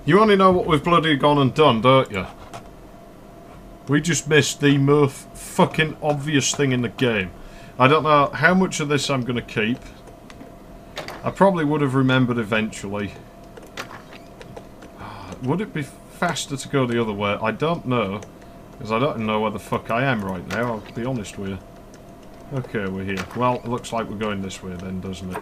You only know what we've bloody gone and done, don't you? We just missed the most fucking obvious thing in the game. I don't know how much of this I'm going to keep. I probably would have remembered eventually. Would it be faster to go the other way? I don't know. Because I don't know where the fuck I am right now, I'll be honest with you. Okay, we're here. Well, it looks like we're going this way then, doesn't it?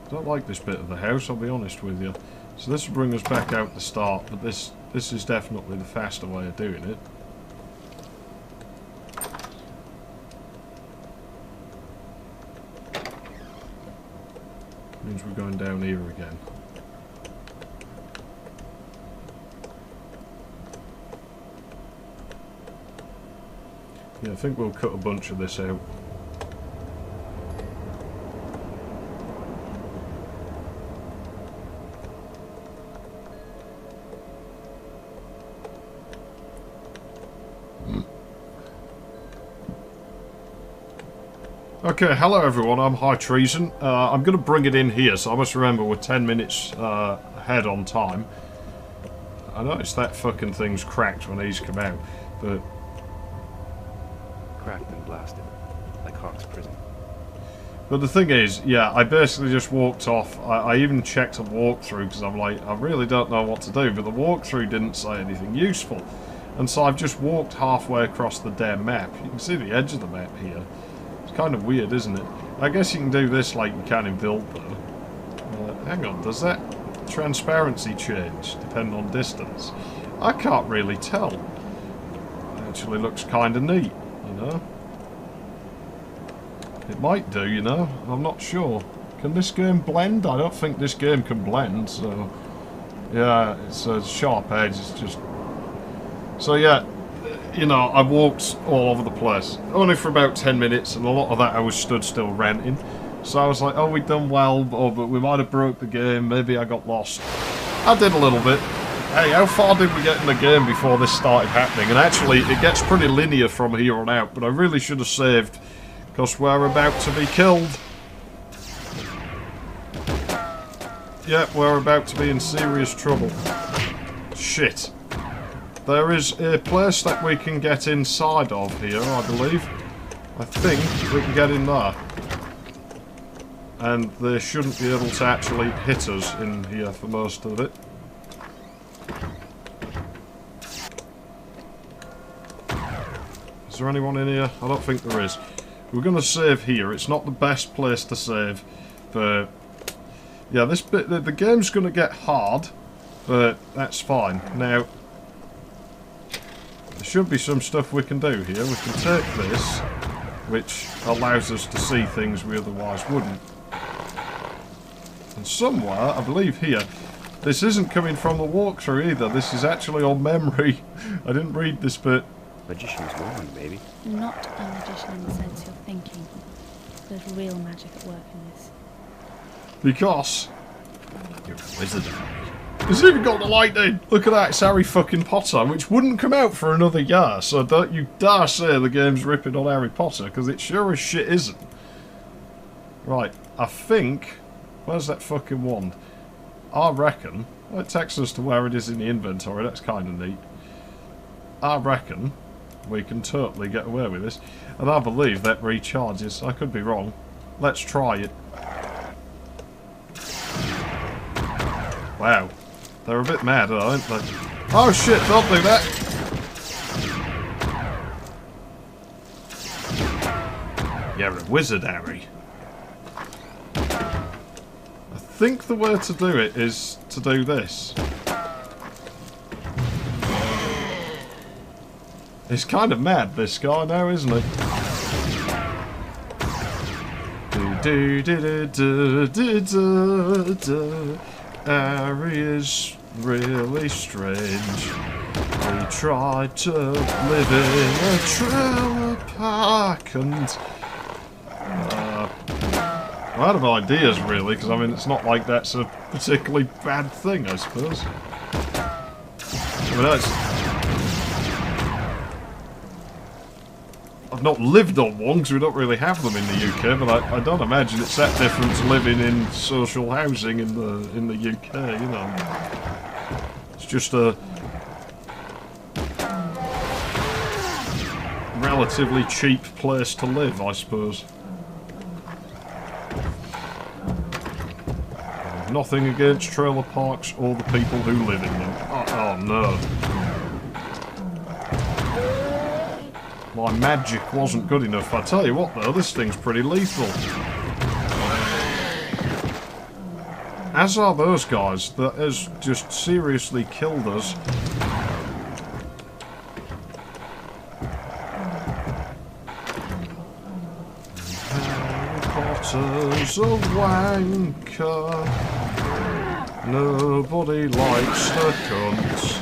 I don't like this bit of the house, I'll be honest with you. So this will bring us back out the start, but this is definitely the faster way of doing it. Means we're going down here again. Yeah, I think we'll cut a bunch of this out. Okay, hello everyone, I'm High Treason. I'm going to bring it in here, so I must remember we're 10 minutes ahead on time. I noticed that fucking thing's cracked when these come out, but... Cracked and blasted, like Hawk's prison. But the thing is, yeah, I basically just walked off. I even checked a walkthrough, because I'm like, I really don't know what to do, but the walkthrough didn't say anything useful. And so I've just walked halfway across the damn map. You can see the edge of the map here. Kind of weird, isn't it? I guess you can do this like you can in Build, though. Hang on, does that transparency change depending on distance? I can't really tell. It actually looks kind of neat, you know? It might do, you know? I'm not sure. Can this game blend? I don't think this game can blend, so... Yeah, it's a sharp edge, it's just... So yeah, you know, I walked all over the place. Only for about 10 minutes, and a lot of that I was stood still ranting. So I was like, oh, we've done well, oh, but we might have broke the game, maybe I got lost. I did a little bit. Hey, how far did we get in the game before this started happening? And actually, it gets pretty linear from here on out, but I really should have saved, because we're about to be killed. Yep, we're about to be in serious trouble. Shit. There is a place that we can get inside of here, I believe. I think we can get in there. And they shouldn't be able to actually hit us in here for most of it. Is there anyone in here? I don't think there is. We're going to save here. It's not the best place to save, but... Yeah, this bit, the game's going to get hard, but that's fine. Now... There should be some stuff we can do here. We can take this, which allows us to see things we otherwise wouldn't. And somewhere, I believe here, this isn't coming from the walkthrough either. This is actually on memory. I didn't read this bit. Magician's wand, baby. Not a magician in the sense you're thinking. There's real magic at work in this. Because... You're a wizard. It's even got the lightning! Look at that, it's Harry fucking Potter, which wouldn't come out for another year, so don't you dare say the game's ripping on Harry Potter, because it sure as shit isn't. Right, I think... Where's that fucking wand? I reckon... Well, it takes us to where it is in the inventory, that's kind of neat. I reckon we can totally get away with this, and I believe that recharges. I could be wrong. Let's try it. Wow. They're a bit mad, aren't they? Oh shit, don't do that! You're a wizard, Harry. I think the way to do it is to do this. He's kind of mad, this guy now, isn't he? Do do do do do do. Harry is really strange. He tried to live in a trailer park and... I'm out of ideas, really, because, I mean, it's not like that's a particularly bad thing, I suppose. I mean, that's... I've not lived on one because we don't really have them in the UK, but I don't imagine it's that different to living in social housing in the UK, you know. It's just a relatively cheap place to live, I suppose. Nothing against trailer parks or the people who live in them. Oh no. My magic wasn't good enough. I tell you what though, this thing's pretty lethal. As are those guys that has just seriously killed us. Harry Potter's a wanker. Nobody likes the cunt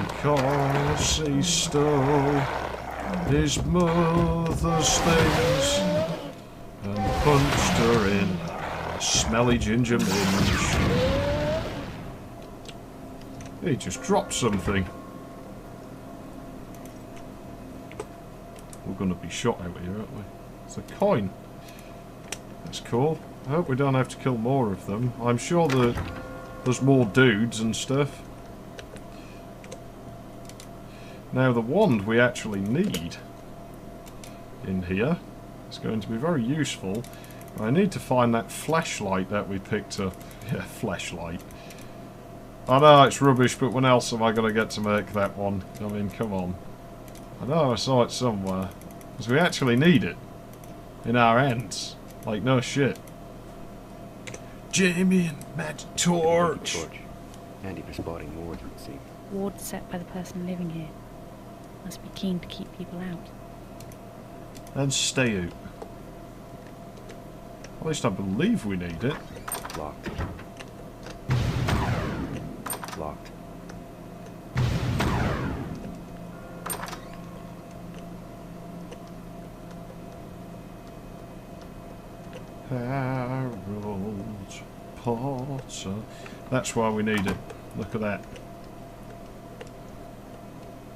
because he stole his mother's things and punched her in a smelly ginger minge. He just dropped something. We're going to be shot out here, aren't we? It's a coin. That's cool. I hope we don't have to kill more of them. I'm sure that there's more dudes and stuff. Now the wand we actually need in here is going to be very useful. I need to find that flashlight that we picked up. Yeah, flashlight. I know it's rubbish, but when else am I going to get to make that one? I mean, come on. I know I saw it somewhere. Because we actually need it. In our hands. Like, no shit. Jamie and Magic Torch. Handy for spotting wards, it would seem. Wards set by the person living here. Must be keen to keep people out. And stay out. At least I believe we need it. Locked. Locked. Harold Potter. That's why we need it. Look at that.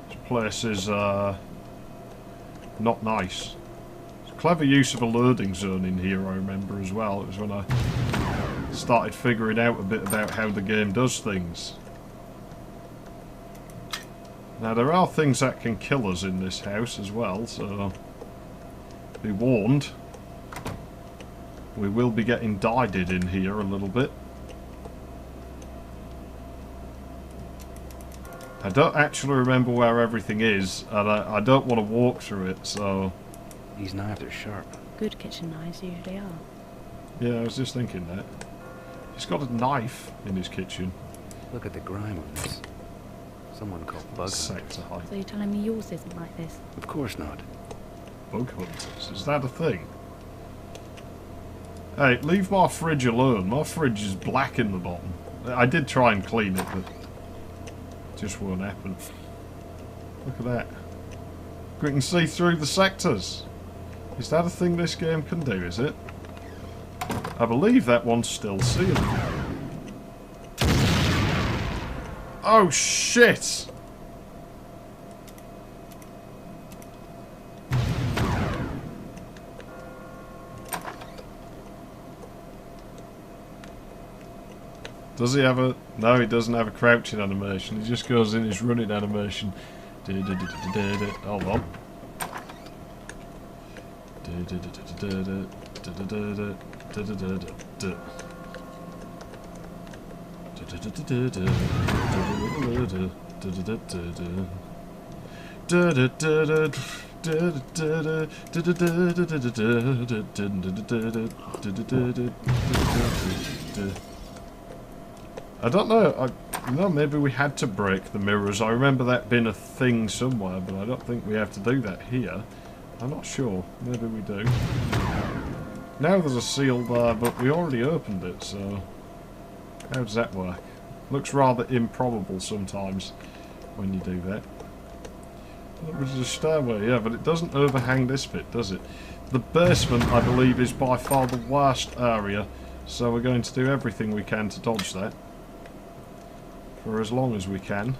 This place is not nice. It's a clever use of a loading zone in here, I remember as well. It was when I started figuring out a bit about how the game does things. Now there are things that can kill us in this house as well, so be warned. We will be getting dyed in here a little bit. I don't actually remember where everything is, and I don't want to walk through it, so... These knives are sharp. Good kitchen knives usually are. Yeah, I was just thinking that. He's got a knife in his kitchen. Look at the grime on this. Someone called bug hunters. So you're telling me yours isn't like this? Of course not. Bug hunters? Is that a thing? Hey, leave my fridge alone. My fridge is black in the bottom. I did try and clean it, but it just won't happen. Look at that. We can see through the sectors. Is that a thing this game can do, is it? I believe that one's still sealed. Oh, shit! Does he have a... No, he doesn't have a crouching animation. He just goes in his running animation. Hold on. I don't know. Maybe we had to break the mirrors. I remember that being a thing somewhere, but I don't think we have to do that here. I'm not sure. Maybe we do. Now there's a seal there, but we already opened it, so... How does that work? Looks rather improbable sometimes when you do that. That was a stairway, yeah, but it doesn't overhang this bit, does it? The basement, I believe, is by far the worst area, so we're going to do everything we can to dodge that. For as long as we can.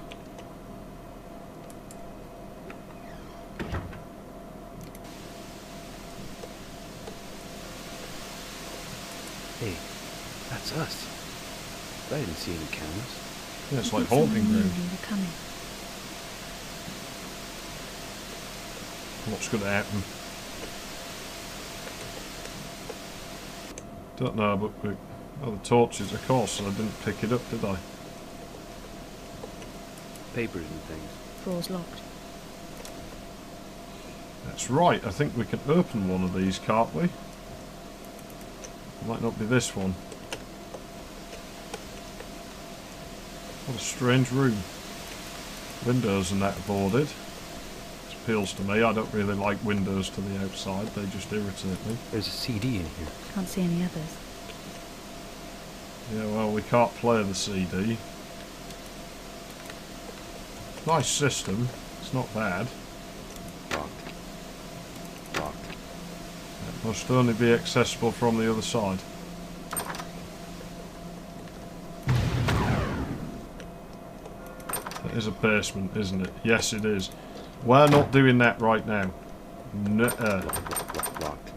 us. But I didn't see any cameras. Yeah, it's I like think someone haunting knew ground. we were coming. What's going to happen? Don't know, but oh, the torches, of course, I didn't pick it up, did I? Papers and things. Door's locked. That's right, I think we can open one of these, can't we? Might not be this one. What a strange room. Windows and that are boarded. It appeals to me. I don't really like windows to the outside, they just irritate me. There's a CD in here. Can't see any others. Yeah, well, we can't play the CD. Nice system. It's not bad. Locked. Locked. It must only be accessible from the other side. It is a basement, isn't it? Yes, it is. We're not doing that right now. Locked. Locked.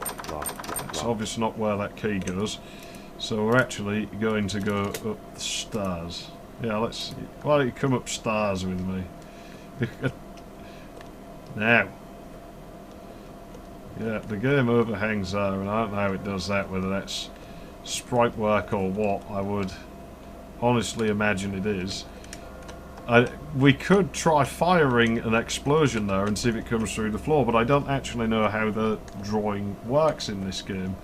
That's Locked. obviously not where that key goes. So we're actually going to go up the stairs. Yeah, let's see. Why don't you come upstairs with me? Now. Yeah, the game overhangs there, and I don't know how it does that, whether that's sprite work or what. I would honestly imagine it is. We could try firing an explosion there and see if it comes through the floor, but I don't actually know how the drawing works in this game.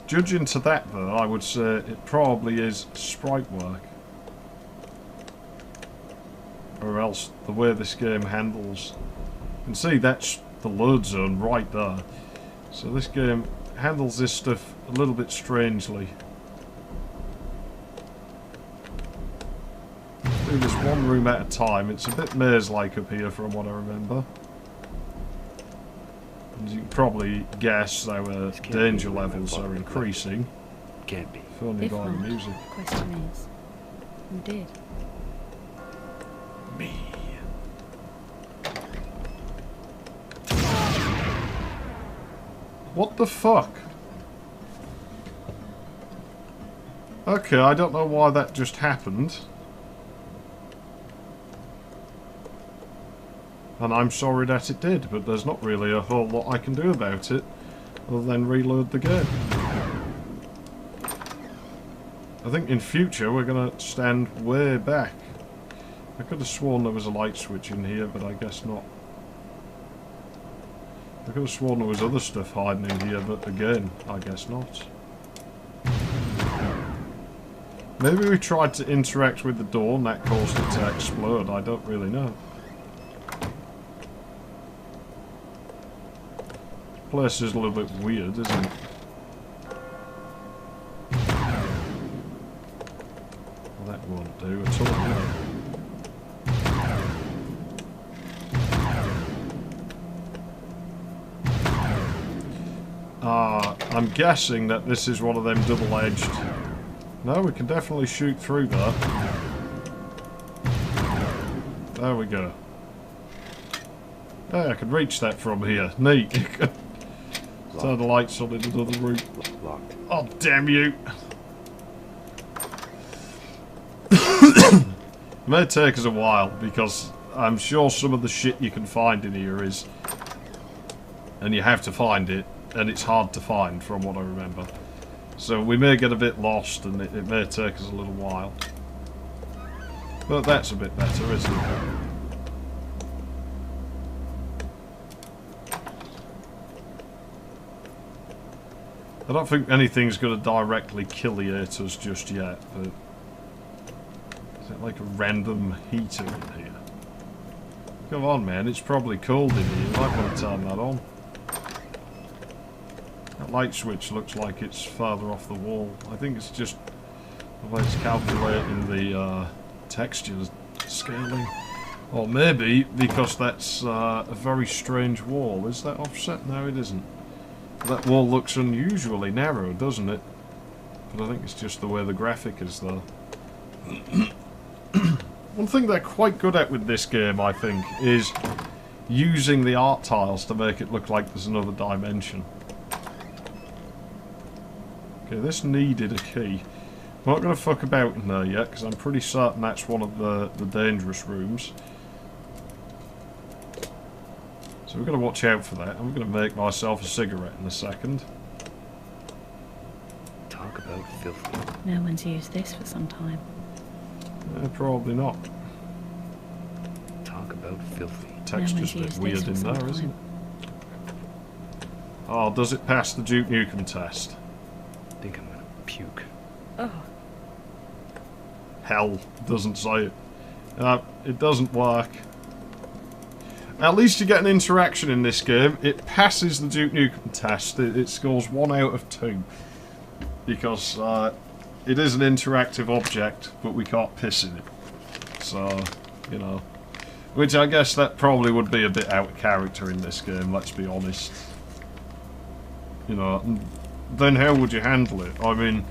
Judging to that, though, I would say it probably is sprite work. Or else the way this game handles... You can see that's the load zone right there. So this game handles this stuff a little bit strangely. Let's do this one room at a time. It's a bit maze-like up here from what I remember. As you can probably guess, our danger levels are increasing. Can't be. If only If by the not, music. the question is, who did? Me. What the fuck? Okay, I don't know why that just happened. And I'm sorry that it did, but there's not really a whole lot I can do about it other than reload the game. I think in future we're going to stand way back. I could have sworn there was a light switch in here, but I guess not. I could have sworn there was other stuff hiding in here, but again, I guess not. Maybe we tried to interact with the door and that caused it to explode, I don't really know. This place is a little bit weird, isn't it? Well, that won't do at all, will it? I'm guessing that this is one of them double-edged... No, we can definitely shoot through that. There we go. Hey, I can reach that from here. Neat. Turn the lights on in another room. Locked. Oh, damn you. It may take us a while, because I'm sure some of the shit you can find in here is... And you have to find it, and it's hard to find, from what I remember. So we may get a bit lost, and it may take us a little while. But that's a bit better, isn't it? I don't think anything's going to directly killate us just yet, but... Is it like a random heater in here? Come on, man, it's probably cold in here. You might want to turn that on. That light switch looks like it's farther off the wall. I think it's just the way it's calculating the textures scaling. Or maybe because that's a very strange wall. Is that offset? No, it isn't. That wall looks unusually narrow, doesn't it? But I think it's just the way the graphic is there. One thing they're quite good at with this game, I think, is using the art tiles to make it look like there's another dimension. Okay, this needed a key. I'm not going to fuck about in there yet, because I'm pretty certain that's one of the dangerous rooms. So we're going to watch out for that. I'm going to make myself a cigarette in a second. Talk about filthy. No one's used this for some time. Probably not. Talk about filthy. Texture's a bit used weird this for in some there, isn't time. it? Oh, does it pass the Duke Nukem test? I think I'm gonna puke. Oh, Hell, doesn't say it. It doesn't work. At least you get an interaction in this game. It passes the Duke Nukem test. It scores 1 out of 2. Because it is an interactive object, but we can't piss in it. So, you know. Which I guess that probably would be a bit out of character in this game, let's be honest. You know, then how would you handle it? I mean,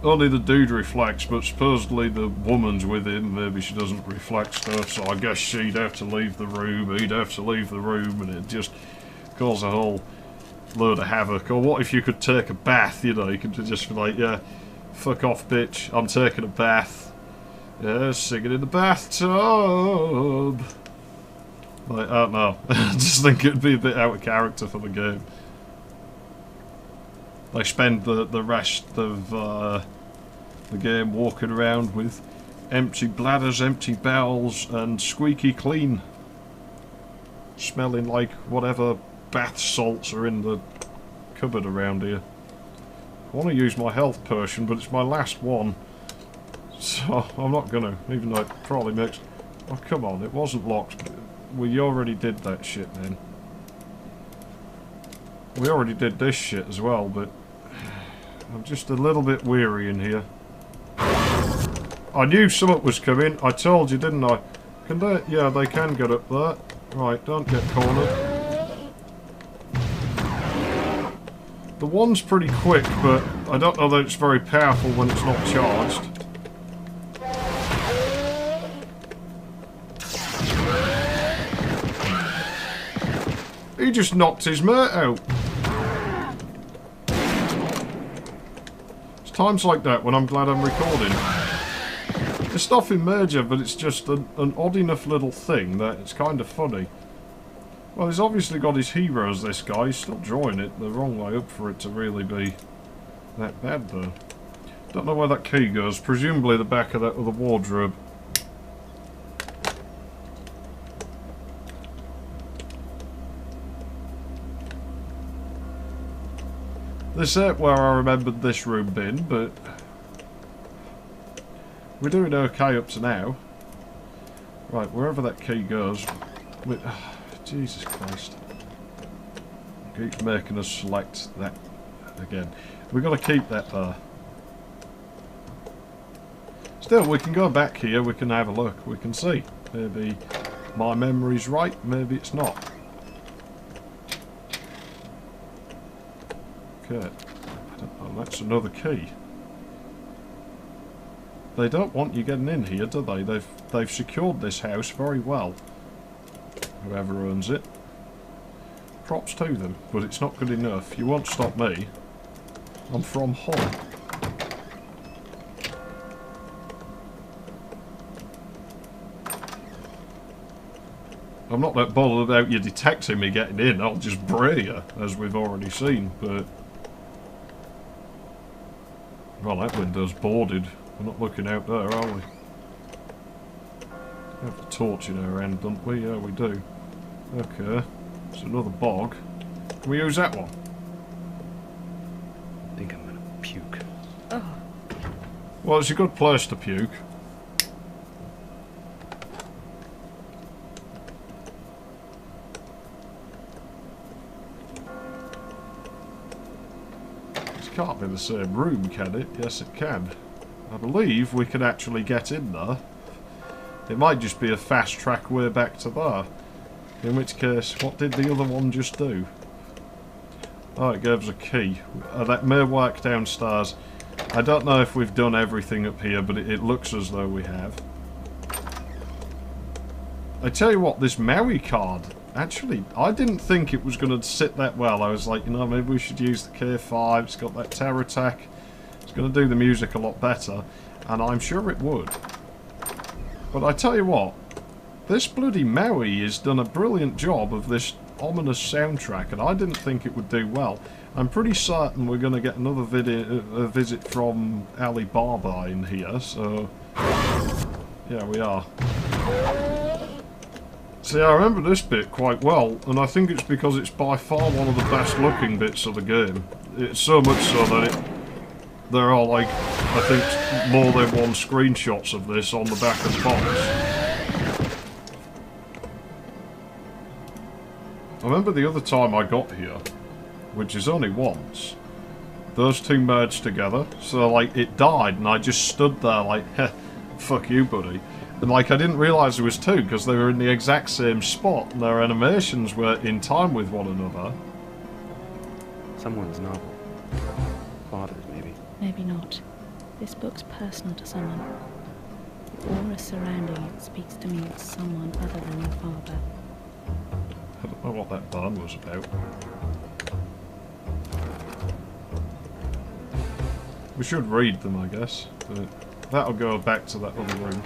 only the dude reflects, but supposedly the woman's with him, maybe she doesn't reflect stuff, so I guess she'd have to leave the room, he'd have to leave the room, and it'd just cause a whole load of havoc. Or what if you could take a bath, you know, you could just be like, yeah, fuck off bitch, I'm taking a bath. Yeah, singing in the bathtub. Like, I don't know, I just think it'd be a bit out of character for the game. They spend the rest of the game walking around with empty bladders, empty bowels, and squeaky clean. Smelling like whatever bath salts are in the cupboard around here. I want to use my health potion, but it's my last one. So I'm not gonna, even though it probably makes... Oh, come on, it wasn't locked. We already did that shit then. We already did this shit as well, but I'm just a little bit weary in here. I knew something was coming. I told you, didn't I? Can they? Yeah, they can get up there. Right, don't get cornered. The one's pretty quick, but I don't know that it's very powerful when it's not charged. He just knocked his mate out. It's times like that when I'm glad I'm recording. It's nothing major, but it's just an odd enough little thing that it's kind of funny. Well, he's obviously got his heroes, this guy. He's still drawing it the wrong way up for it to really be that bad, though. Don't know where that key goes. Presumably the back of that other wardrobe. This ain't where I remembered this room being, but we're doing okay up to now. Right, wherever that key goes, Jesus Christ. Keep making us select that again. We've got to keep that there. Still, we can go back here, we can have a look, we can see. Maybe my memory's right, maybe it's not. Okay. I don't know, that's another key. They don't want you getting in here, do they? They've secured this house very well. Whoever owns it. Props to them, but it's not good enough. You won't stop me. I'm from Hull. I'm not that bothered about you detecting me getting in. I'll just bray you, as we've already seen, but... Well, that window's boarded. We're not looking out there, are we? We have the torch in our hand, don't we? Yeah, we do. Okay. It's another bog. Can we use that one? I think I'm gonna puke. oh, Well, it's a good place to puke. This can't be the same room, can it? Yes, it can. I believe we could actually get in there. It might just be a fast track way back to there. In which case, what did the other one just do? Oh, it gave us a key. That may work downstairs. I don't know if we've done everything up here, but it looks as though we have. I tell you what, this Maui card Actually, I didn't think it was going to sit that well. I was like, you know, maybe we should use the K5. It's got that terror attack. It's going to do the music a lot better. And I'm sure it would. But I tell you what, this bloody Maui has done a brilliant job of this ominous soundtrack, and I didn't think it would do well. I'm pretty certain we're going to get another visit from Ali Baba in here, so... yeah, we are. See, I remember this bit quite well, and I think it's because it's by far one of the best looking bits of the game. It's so much so that there are, like, I think more than one screenshots of this on the back of the box. I remember the other time I got here, which is only once, those two merged together, so, like, it died, and I just stood there like, heh, fuck you, buddy. And, like, I didn't realise there was two, because they were in the exact same spot, and their animations were in time with one another. Someone's novel. Father's, maybe. Maybe not. This book's personal to someone. The aura surrounding it speaks to me of someone other than your father. I don't know what that barn was about. We should read them, I guess. But that'll go back to that other room.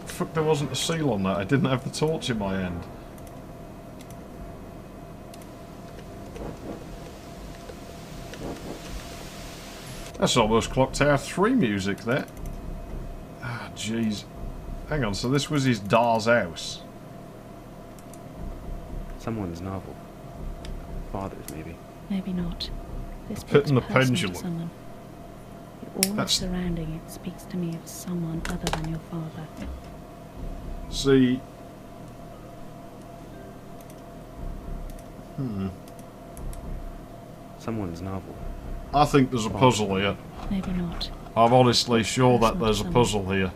Fuck, there wasn't a seal on that. I didn't have the torch in my end. That's almost Clock Tower 3 music, there. Ah, jeez. Hang on, so this was his Dar's house. Someone's novel. Father's, maybe. Maybe not. This Pit book's in the personal pendulum. to someone. The aura surrounding it speaks to me of someone other than your father. See... Someone's novel. I think there's a puzzle here. Maybe not. I'm honestly sure that there's a puzzle here.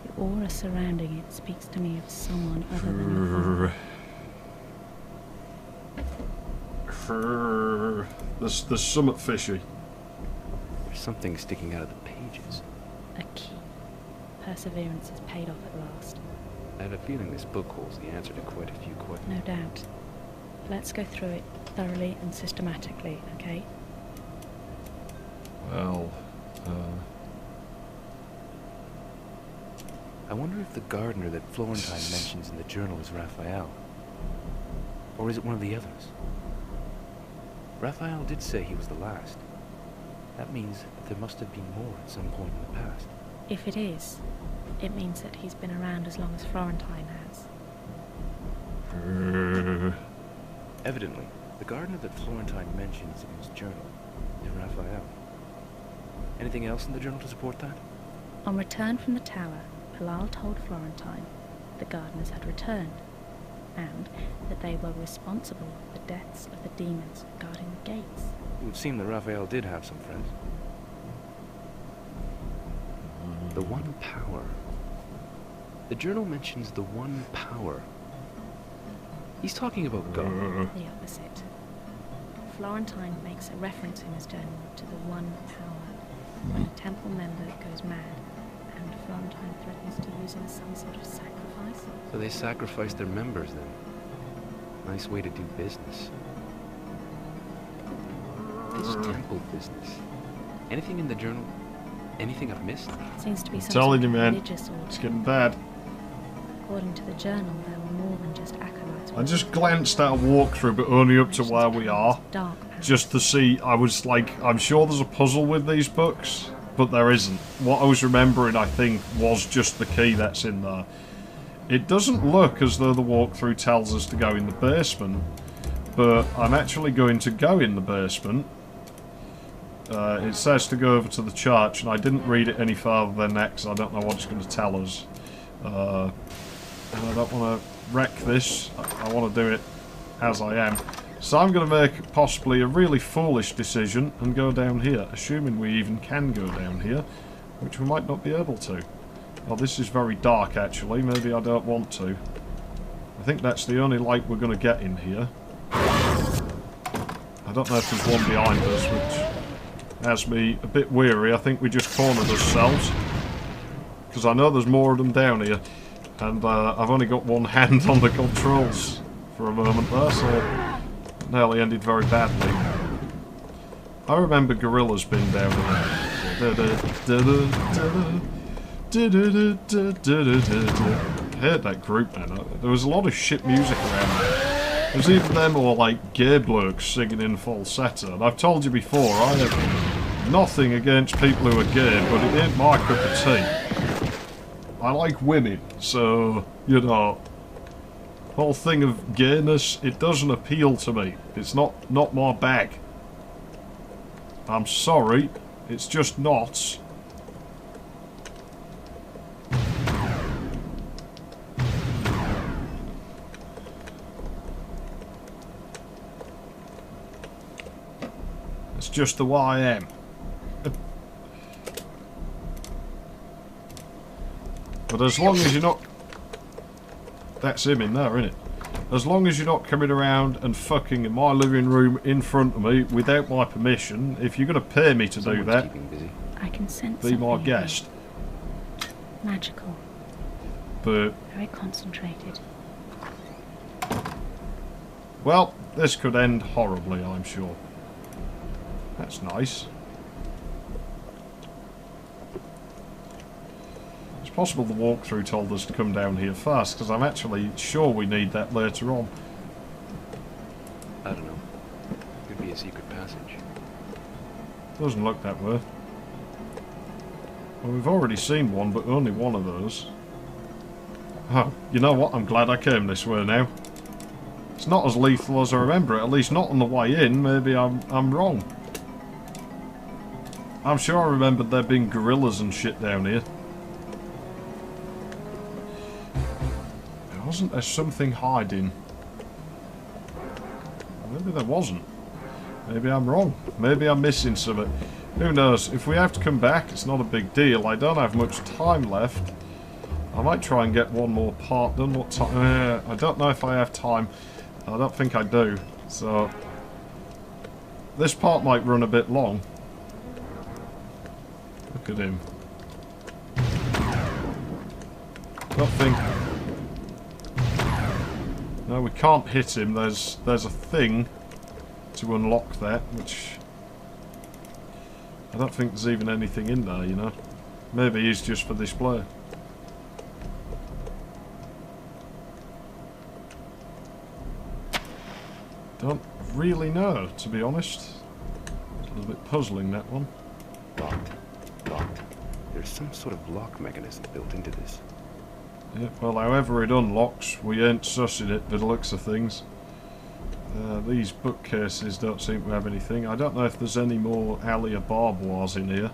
The aura surrounding it speaks to me of someone other than your father. There's something fishy. There's something sticking out of the pages. A key. Perseverance is paid off at last. I have a feeling this book holds the answer to quite a few questions. No doubt. Let's go through it thoroughly and systematically, okay? Well, I wonder if the gardener that Florentine mentions in the journal is Raphael. Or is it one of the others? Raphael did say he was the last. That means that there must have been more at some point in the past. If it is, it means that he's been around as long as Florentine has. Evidently, the gardener that Florentine mentions in his journal is Raphael. Anything else in the journal to support that? On return from the tower, Palal told Florentine the gardeners had returned, and that they were responsible for the deaths of the demons guarding the gates. It would seem that Raphael did have some friends. The One Power. The journal mentions the One Power. He's talking about God. The opposite. Florentine makes a reference in his journal to the One Power when a temple member goes mad, and Florentine threatens to use it as some sort of sacrifice. So they sacrifice their members then. Nice way to do business. This temple business. Anything in the journal? Anything I've missed? Seems to be some telling sort you, of man, religious order. it's getting bad. According to the journal, there were more than just acolytes. I just glanced at a walkthrough, but only up to where we are. Dark powers. Just to see, I was like, I'm sure there's a puzzle with these books, but there isn't. What I was remembering, I think, was just the key that's in there. It doesn't look as though the walkthrough tells us to go in the basement, but I'm actually going to go in the basement. It says to go over to the church, and I didn't read it any further than that because I don't know what it's going to tell us. And I don't want to wreck this. I want to do it as I am. So I'm going to make possibly a really foolish decision and go down here, assuming we even can go down here, which we might not be able to. Well, this is very dark, actually. Maybe I don't want to. I think that's the only light we're going to get in here. I don't know if there's one behind us, which has me a bit weary. I think we just cornered ourselves, because I know there's more of them down here, and I've only got one hand on the controls. for a moment there, so it nearly ended very badly. I remember Gorillaz being down there. I hate that group, man. There was a lot of shit music around there. There's even them all like gay blokes singing in falsetto. And I've told you before, I have nothing against people who are gay, but it ain't my cup of tea. I like women, so, you know, whole thing of gayness, it doesn't appeal to me. It's not my bag. I'm sorry, it's just not. It's just the way I am. But as long as you're not... That's him in there, isn't it? As long as you're not coming around and fucking in my living room in front of me without my permission, if you're going to pay me to do that, I can sense be my something guest. magical. But... Very concentrated. Well, this could end horribly, I'm sure. That's nice. It's possible the walkthrough told us to come down here first, because I'm actually sure we need that later on. I don't know. Could be a secret passage. Doesn't look that way. Well, we've already seen one, but only one of those. Oh, you know what? I'm glad I came this way now. It's not as lethal as I remember it, at least not on the way in. Maybe I'm wrong. I'm sure I remembered there being gorillas and shit down here. Wasn't there something hiding? Maybe there wasn't. Maybe I'm wrong. Maybe I'm missing something. Who knows? If we have to come back, it's not a big deal. I don't have much time left. I might try and get one more part done. What time? I don't know if I have time. I don't think I do. So this part might run a bit long. Look at him. Don't think. No, we can't hit him. There's a thing to unlock that, which I don't think there's even anything in there, you know. Maybe he's just for display. Don't really know, to be honest. It's a little bit puzzling, that one. Locked. Locked. There's some sort of lock mechanism built into this. Yeah, well, however it unlocks, we ain't sussing it by the looks of things. These bookcases don't seem to have anything. I don't know if there's any more Alia Barbois in here.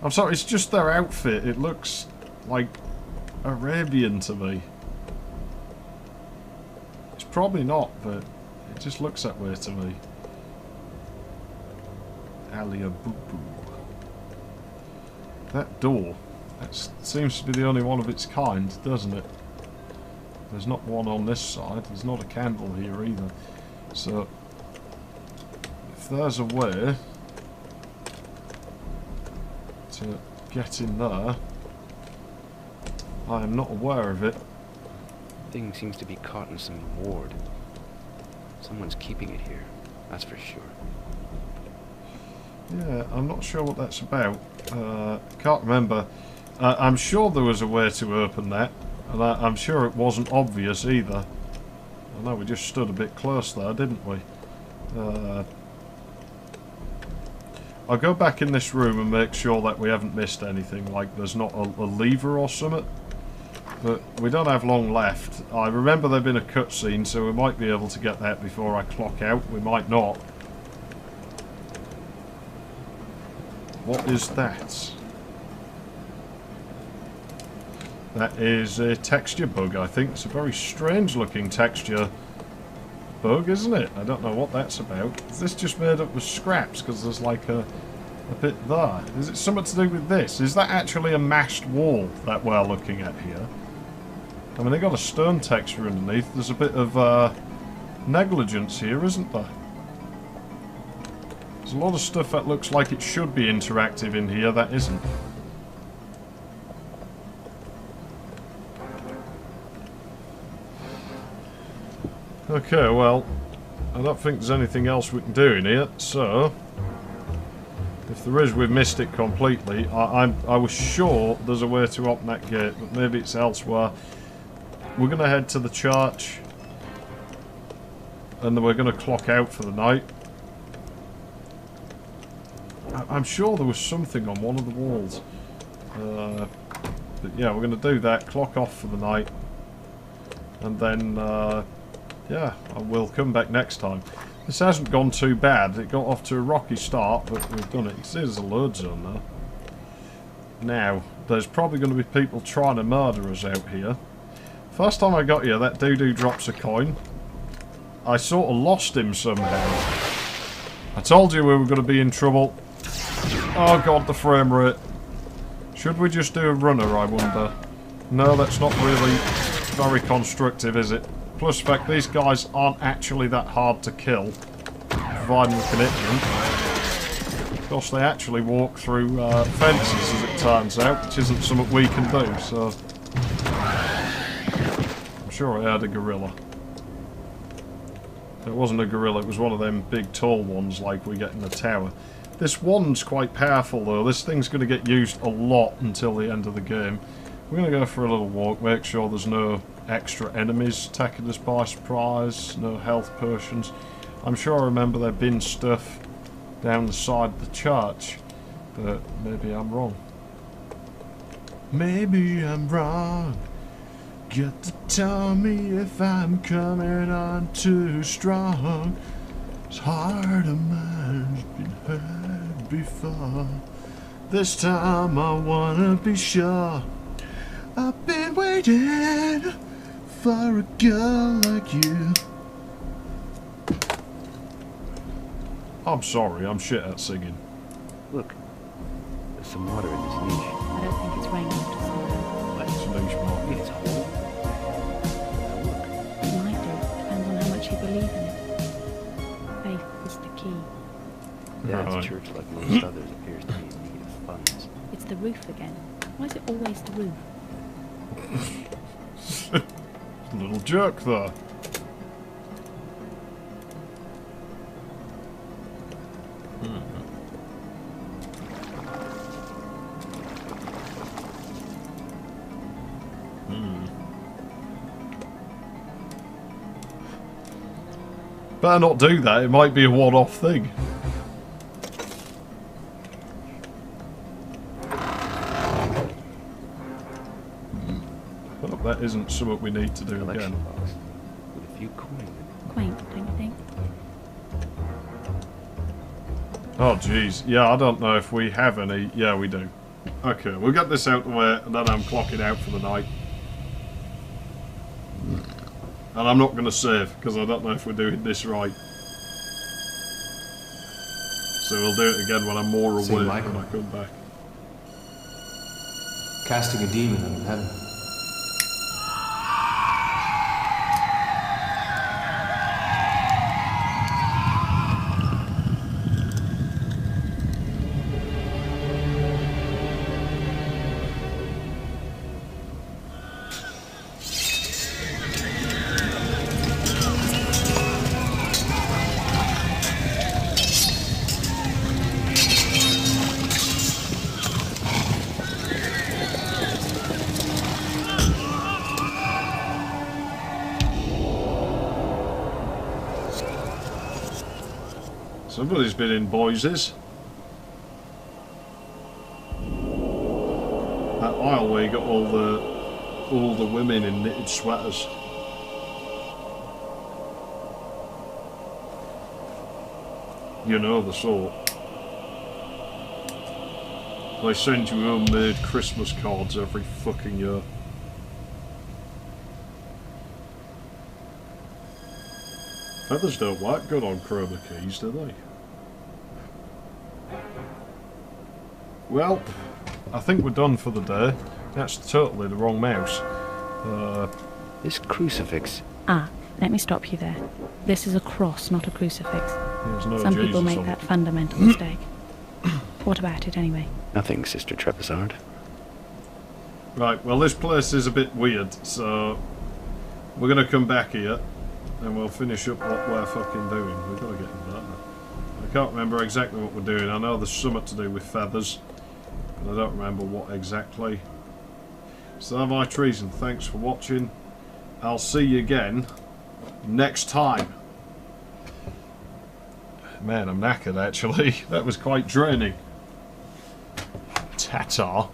I'm sorry, it's just their outfit. It looks like Arabian to me. It's probably not, but it just looks that way to me. Alia Bubu. That door. That seems to be the only one of its kind, doesn't it? There's not one on this side. There's not a candle here either. So, if there's a way to get in there, I am not aware of it. Thing seems to be caught in some ward. Someone's keeping it here, that's for sure. Yeah, I'm not sure what that's about. Can't remember. I'm sure there was a way to open that, and I'm sure it wasn't obvious either. I know we just stood a bit close there, didn't we? I'll go back in this room and make sure that we haven't missed anything, like there's not a lever or something. But we don't have long left. I remember there being a cutscene, so we might be able to get that before I clock out. We might not. What is that? That is a texture bug, I think. It's a very strange looking texture bug, isn't it? I don't know what that's about. Is this just made up with scraps? Because there's like a bit there. Is it something to do with this? Is that actually a mashed wall that we're looking at here? I mean, they got a stone texture underneath. There's a bit of negligence here, isn't there? There's a lot of stuff that looks like it should be interactive in here that isn't. Okay, well, I don't think there's anything else we can do in here, so... If there is, we've missed it completely. I was sure there's a way to open that gate, but maybe it's elsewhere. We're going to head to the church. And then we're going to clock out for the night. I'm sure there was something on one of the walls. But yeah, we're going to do that, clock off for the night. And then, yeah, we'll come back next time. This hasn't gone too bad. It got off to a rocky start, but we've done it. You see there's a load zone there. Now, there's probably going to be people trying to murder us out here. First time I got here, that doo-doo drops a coin. I sort of lost him somehow. I told you we were going to be in trouble. Oh god, the frame rate. Should we just do a runner, I wonder? No, that's not really very constructive, is it? Plus the fact these guys aren't actually that hard to kill, providing we can hit them. Of course, they actually walk through fences, as it turns out, which isn't something we can do, so... I'm sure I heard a gorilla. It wasn't a gorilla, it was one of them big tall ones like we get in the tower. This one's quite powerful though. This thing's going to get used a lot until the end of the game. We're going to go for a little walk, make sure there's no extra enemies attacking us by surprise, no health potions. I'm sure I remember there being stuff down the side of the church, but maybe I'm wrong. Maybe I'm wrong. Get to tell me if I'm coming on too strong. This heart of mine's been hurt before. This time I wanna be sure. I've been waiting for a girl like you. I'm sorry, I'm shit at singing. Look, there's some water in this niche. I don't think it's rainwater somehow. It's niche market. It's whole. It might do. Depends on how much you believe in it. Faith is the key. Dad's Right. church, like most others, appears to be in need of funds. It's the roof again. Why is it always the roof? Little jerk there. Better not do that, it might be a one-off thing. Well, that isn't something we need to do Collection again. box with a few coins in it. Quaint, don't you think? Oh jeez, yeah, I don't know if we have any. Yeah, we do. Okay, we'll get this out the way and then I'm clocking out for the night. And I'm not going to save, because I don't know if we're doing this right. So we'll do it again when I'm more aware St. when Michael. I come back. Casting a demon out of heaven. Somebody's been in Boise's. That aisle where you got all the women in knitted sweaters. You know the sort. They send you homemade Christmas cards every fucking year. Feathers don't work good on chroma keys, do they? Well, I think we're done for the day. That's totally the wrong mouse. This crucifix. Ah, let me stop you there. This is a cross, not a crucifix. There's no Some Jesus people make on that it. fundamental mistake. What about it anyway? Nothing, Sister Trepizard. Right, well this place is a bit weird, so we're going to come back here and we'll finish up what we're fucking doing. We've got to get into that now. I can't remember exactly what we're doing. I know there's something to do with feathers, but I don't remember what exactly. So have I treason. Thanks for watching. I'll see you again next time. Man, I'm knackered actually. That was quite draining. Ta-ta.